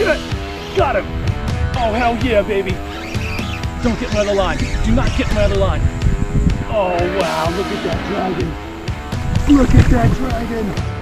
shit! Got him! Oh, hell yeah, baby! Don't get my other line. Do not get my other line. Oh, wow, look at that dragon. Look at that dragon.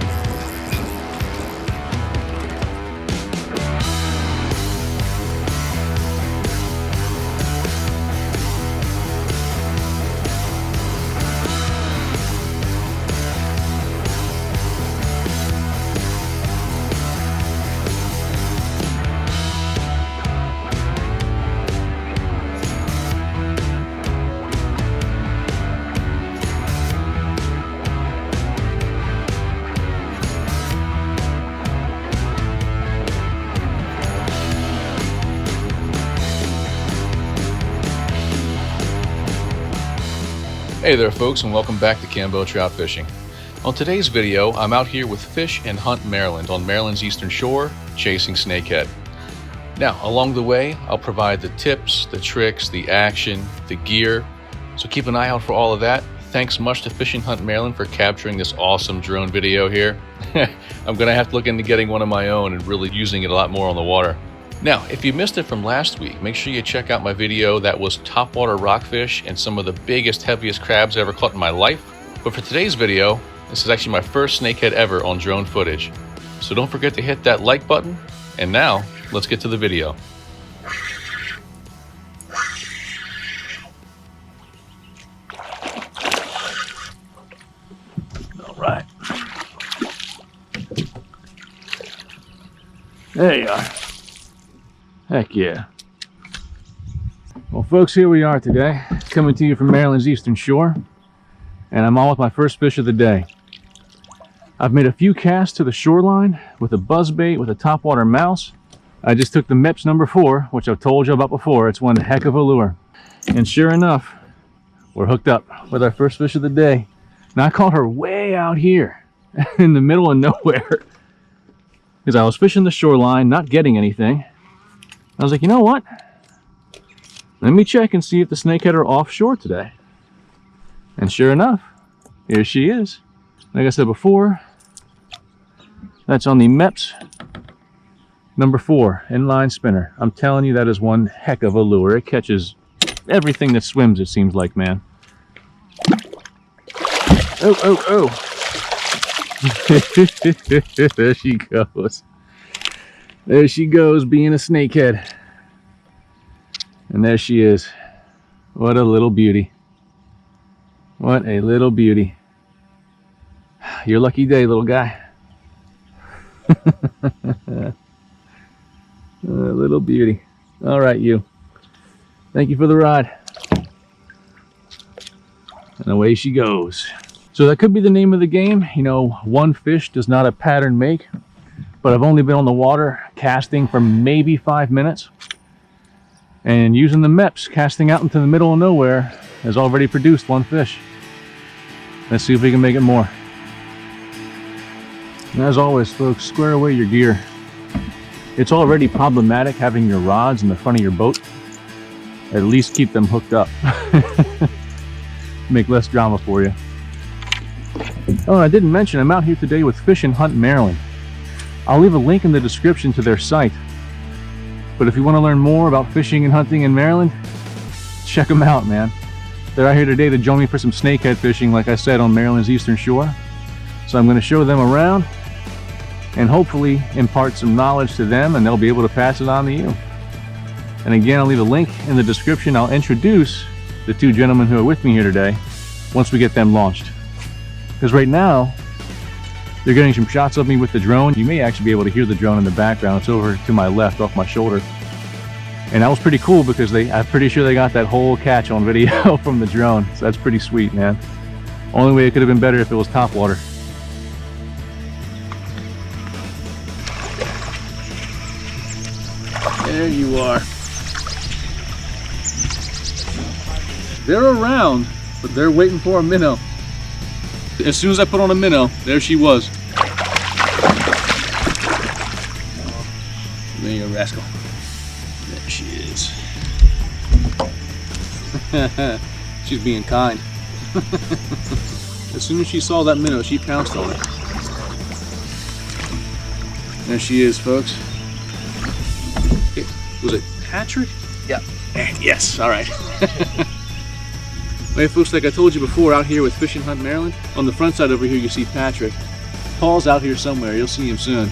Hey there folks, and welcome back to Kambotrout Fishing. On today's video, I'm out here with Fish and Hunt Maryland on Maryland's eastern shore, chasing snakehead. Now, along the way, I'll provide the tips, the tricks, the action, the gear, so keep an eye out for all of that. Thanks much to Fish and Hunt Maryland for capturing this awesome drone video here. I'm gonna have to look into getting one of my own and really using it a lot more on the water. Now, if you missed it from last week, make sure you check out my video that was topwater rockfish and some of the biggest, heaviest crabs I ever caught in my life. But for today's video, this is actually my first snakehead ever on drone footage. So don't forget to hit that like button. And now, let's get to the video. All right. There you are. Heck yeah. Well folks, here we are today, coming to you from Maryland's eastern shore, and I'm on with my first fish of the day. I've made a few casts to the shoreline with a buzzbait with a topwater mouse. I just took the Mepps number 4, which I've told you about before. It's one heck of a lure. And sure enough, we're hooked up with our first fish of the day. Now I caught her way out here in the middle of nowhere because I was fishing the shoreline, not getting anything. I was like, you know what? Let me check and see if the snakehead are offshore today. And sure enough, here she is. Like I said before, that's on the Mepps number 4 inline spinner. I'm telling you, that is one heck of a lure. It catches everything that swims, it seems like, man. Oh, oh, oh. There she goes. There she goes, being a snakehead. And there she is. What a little beauty. What a little beauty. Your lucky day, little guy. A little beauty. All right, you. Thank you for the ride. And away she goes. So that could be the name of the game. You know, one fish does not a pattern make. But I've only been on the water casting for maybe 5 minutes. And using the Mepps, casting out into the middle of nowhere, has already produced one fish. Let's see if we can make it more. And as always, folks, square away your gear. It's already problematic having your rods in the front of your boat. At least keep them hooked up. Make less drama for you. Oh, and I didn't mention, I'm out here today with Fish and Hunt Maryland. I'll leave a link in the description to their site. But if you want to learn more about fishing and hunting in Maryland, check them out, man. They're out here today to join me for some snakehead fishing, like I said, on Maryland's eastern shore. So I'm going to show them around and hopefully impart some knowledge to them, and they'll be able to pass it on to you. And again, I'll leave a link in the description. I'll introduce the 2 gentlemen who are with me here today once we get them launched. Because right now, they're getting some shots of me with the drone. You may actually be able to hear the drone in the background. It's over to my left, off my shoulder. And that was pretty cool because I'm pretty sure they got that whole catch on video from the drone. So that's pretty sweet, man. Only way it could have been better if it was topwater. There you are. They're around, but they're waiting for a minnow. As soon as I put on a minnow, there she was. There you go, rascal. There she is. She's being kind. As soon as she saw that minnow, she pounced on it. There she is, folks. Was it Patrick? Yeah. Yes, all right. Hey folks, like I told you before, out here with Fish and Hunt Maryland, on the front side over here you see Patrick. Paul's out here somewhere, you'll see him soon.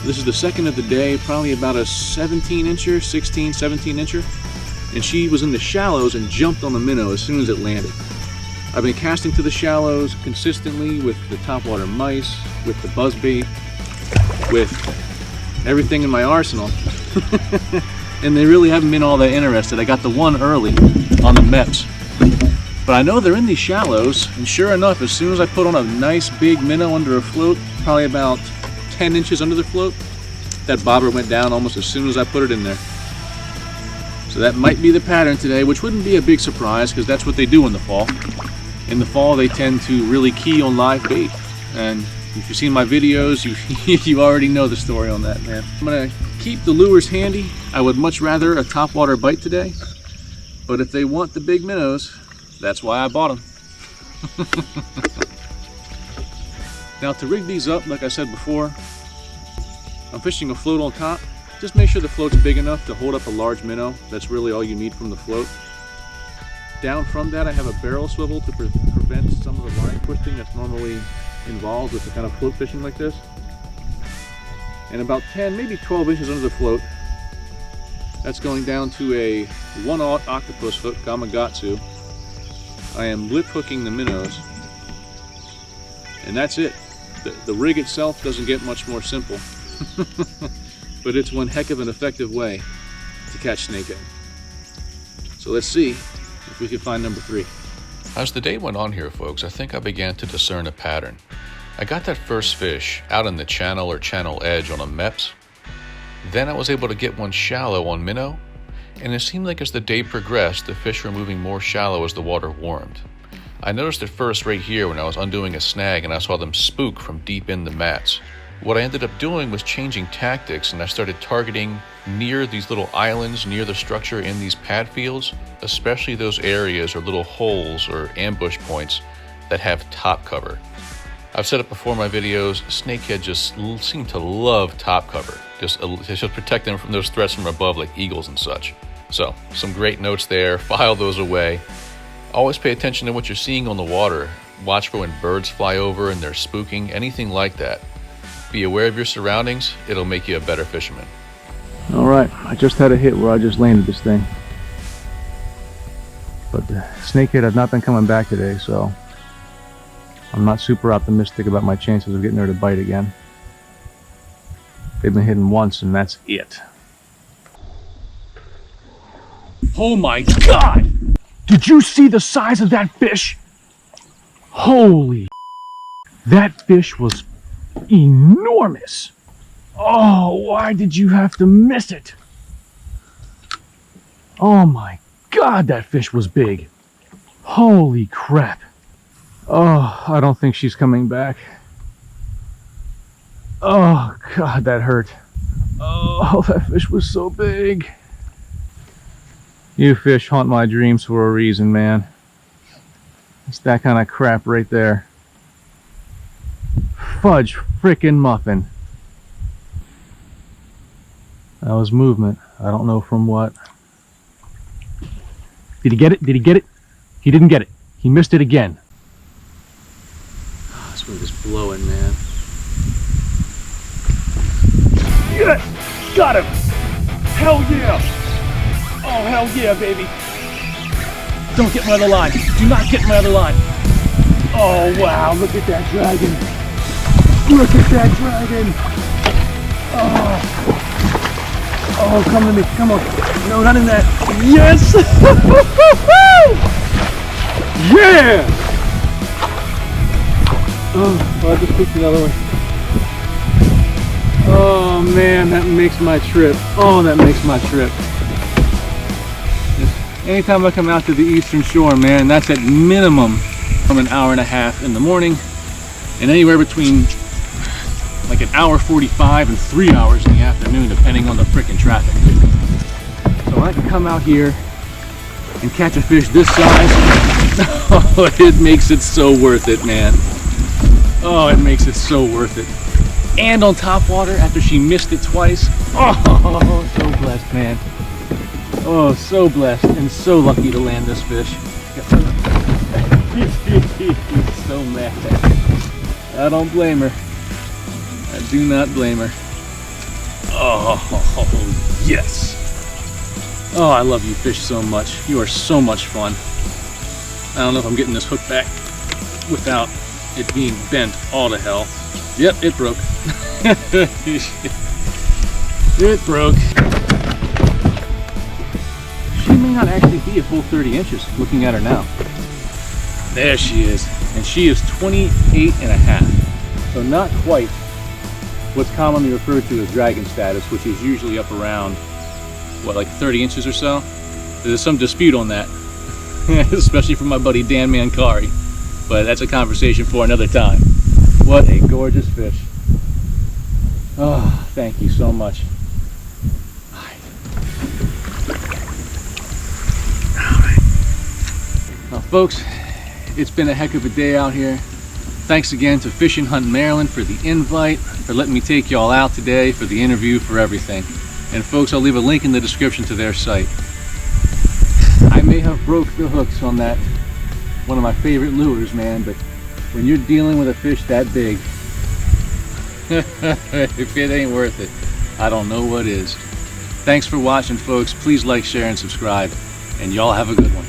This is the second of the day, probably about a 17-incher, 16, 17-incher. And she was in the shallows and jumped on the minnow as soon as it landed. I've been casting to the shallows consistently with the topwater mice, with the buzzbait, with everything in my arsenal. And they really haven't been all that interested. I got the one early on the Mepps. But I know they're in these shallows, and sure enough, as soon as I put on a nice big minnow under a float, probably about 10 inches under the float, that bobber went down almost as soon as I put it in there. So that might be the pattern today, which wouldn't be a big surprise because that's what they do in the fall. In the fall, they tend to really key on live bait. And if you've seen my videos, you already know the story on that, man. I'm gonna keep the lures handy. I would much rather a topwater bite today, but if they want the big minnows, that's why I bought them. Now to rig these up, like I said before, I'm fishing a float on top. Just make sure the float's big enough to hold up a large minnow. That's really all you need from the float. Down from that, I have a barrel swivel to prevent some of the line twisting that's normally involved with the kind of float fishing like this. And about 10, maybe 12 inches under the float, that's going down to a 1/0 octopus hook, Gamakatsu. I am lip hooking the minnows, and that's it. The rig itself doesn't get much more simple, but it's one heck of an effective way to catch snakehead. So let's see if we can find number 3. As the day went on here, folks, I think I began to discern a pattern. I got that first fish out in the channel or channel edge on a Mepps. Then I was able to get one shallow on minnow, and it seemed like as the day progressed, the fish were moving more shallow as the water warmed. I noticed it first right here when I was undoing a snag and I saw them spook from deep in the mats. What I ended up doing was changing tactics, and I started targeting near these little islands, near the structure in these pad fields, especially those areas or little holes or ambush points that have top cover. I've said it before in my videos, snakehead just seem to love top cover. Just protect them from those threats from above like eagles and such. So, some great notes there, file those away. Always pay attention to what you're seeing on the water. Watch for when birds fly over and they're spooking, anything like that. Be aware of your surroundings, it'll make you a better fisherman. All right, I just had a hit where I just landed this thing. But the snakehead have not been coming back today, so I'm not super optimistic about my chances of getting her to bite again. They've been hitting once and that's it. Oh my God! Did you see the size of that fish? Holy, that fish was enormous. Oh, why did you have to miss it? Oh my God, that fish was big. Holy crap. Oh, I don't think she's coming back. Oh God, that hurt. Oh, that fish was so big. You fish haunt my dreams for a reason, man. It's that kind of crap right there. Fudge frickin' muffin. That was movement. I don't know from what. Did he get it? Did he get it? He didn't get it. He missed it again. Oh, this wind is blowing, man. Yes! Got him! Hell yeah! Oh, hell yeah, baby! Don't get my other line. Do not get my other line. Oh, wow. Look at that dragon. Look at that dragon. Oh. Oh, come to me. Come on. No, not in that. Yes! Yeah! Oh, I just picked another one. Oh, man, that makes my trip. Oh, that makes my trip. Anytime I come out to the Eastern Shore, man, that's at minimum from an hour and a half in the morning and anywhere between like an hour 45 and 3 hours in the afternoon, depending on the frickin' traffic. So when I can come out here and catch a fish this size, oh, it makes it so worth it, man. Oh, it makes it so worth it. and on Topwater after she missed it twice. Oh, so blessed, man. Oh, so blessed and so lucky to land this fish. He's so mad. I don't blame her. I do not blame her. Oh, yes. Oh, I love you fish so much. You are so much fun. I don't know if I'm getting this hook back without it being bent all to hell. Yep, it broke. It broke. She may not actually be a full 30 inches looking at her now. There she is. And she is 28 and a half. So not quite what's commonly referred to as dragon status, which is usually up around, what, like 30 inches or so? There's some dispute on that, especially from my buddy Dan Mancari, but that's a conversation for another time. What a gorgeous fish. Oh, thank you so much. Well, folks, it's been a heck of a day out here. Thanks again to Fish and Hunt Maryland for the invite, for letting me take y'all out today, for the interview, for everything. And folks, I'll leave a link in the description to their site. I may have broke the hooks on that, one of my favorite lures, man, but when you're dealing with a fish that big, if it ain't worth it, I don't know what is. Thanks for watching, folks. Please like, share, and subscribe, and y'all have a good one.